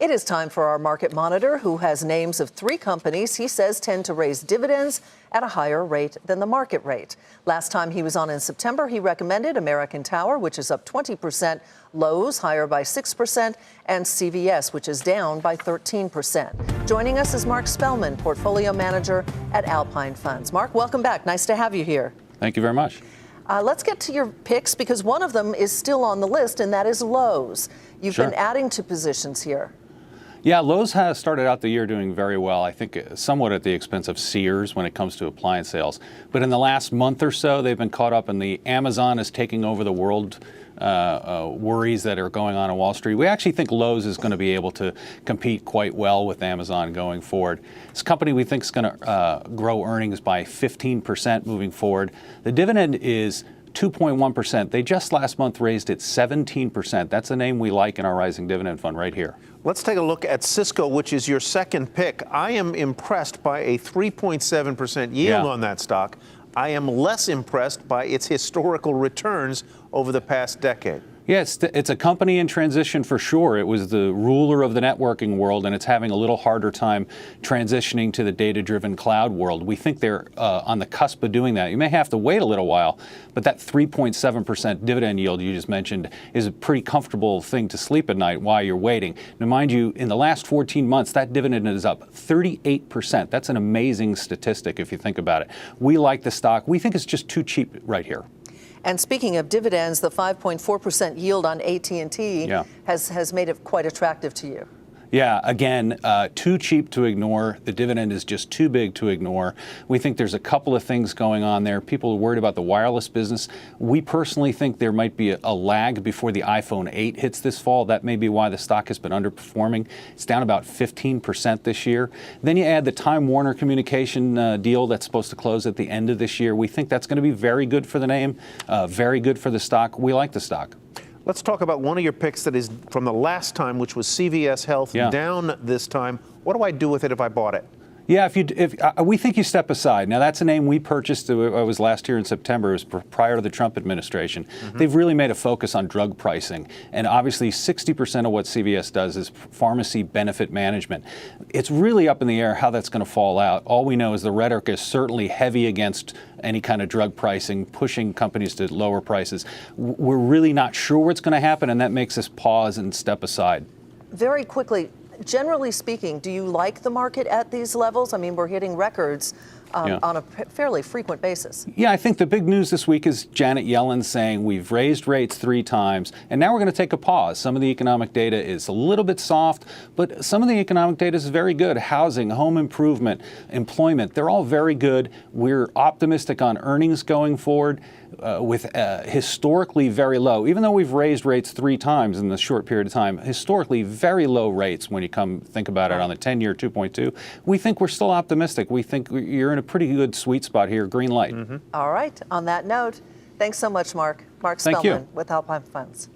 It is time for our market monitor, who has names of 3 companies he says tend to raise dividends at a higher rate than the market rate. Last time he was on in September, he recommended American Tower, which is up 20%, Lowe's higher by 6%, and CVS, which is down by 13%. Joining us is Mark Spellman, portfolio manager at Alpine Funds. Mark, welcome back. Nice to have you here. Thank you very much. Let's get to your picks, because one of them is still on the list, and that is Lowe's. You've been adding to positions here. Yeah, Lowe's has started out the year doing very well, I think somewhat at the expense of Sears when it comes to appliance sales. But in the last month or so, they've been caught up in the Amazon is taking over the world worries that are going on Wall Street. We actually think Lowe's is going to be able to compete quite well with Amazon going forward. This company we think is going to grow earnings by 15% moving forward. The dividend is 2.1%. They just last month raised it 17%. That's a name we like in our rising dividend fund right here. Let's take a look at Cisco, which is your second pick. I am impressed by a 3.7% yield on that stock. I am less impressed by its historical returns over the past decade. Yeah, it's a company in transition for sure. It was the ruler of the networking world, and it's having a little harder time transitioning to the data-driven cloud world. We think they're on the cusp of doing that. You may have to wait a little while, but that 3.7% dividend yield you just mentioned is a pretty comfortable thing to sleep at night while you're waiting. Now, mind you, in the last 14 months, that dividend is up 38%. That's an amazing statistic if you think about it. We like the stock. We think it's just too cheap right here. And speaking of dividends, the 5.4% yield on AT&T has made it quite attractive to you. Yeah, again, too cheap to ignore. The dividend is just too big to ignore. We think there's a couple of things going on there. People are worried about the wireless business. We personally think there might be a lag before the iPhone 8 hits this fall. That may be why the stock has been underperforming. It's down about 15% this year. Then you add the Time Warner communication deal that's supposed to close at the end of this year. We think that's going to be very good for the name, very good for the stock. We like the stock. Let's talk about one of your picks that is from the last time, which was CVS Health, down this time. What do I do with it if I bought it? Yeah, we think you step aside. Now, that's a name we purchased. It was last year in September. It was prior to the Trump administration. They've really made a focus on drug pricing. And obviously, 60% of what CVS does is pharmacy benefit management. It's really up in the air how that's going to fall out. All we know is the rhetoric is certainly heavy against any kind of drug pricing, pushing companies to lower prices. We're really not sure what's going to happen, and that makes us pause and step aside. Very quickly, generally speaking, do you like the market at these levels? I mean, we're hitting records on a fairly frequent basis. Yeah, I think the big news this week is Janet Yellen saying we've raised rates 3 times, and now we're going to take a pause. Some of the economic data is a little bit soft, but some of the economic data is very good. Housing, home improvement, employment, they're all very good. We're optimistic on earnings going forward with historically very low. Even though we've raised rates 3 times in this short period of time, historically very low rates when you think about it on the 10-year 2.2. We think we're still optimistic. We think you're in a pretty good sweet spot here, green light. All right. On that note, thanks so much, Mark. Mark Spellman with Alpine Funds.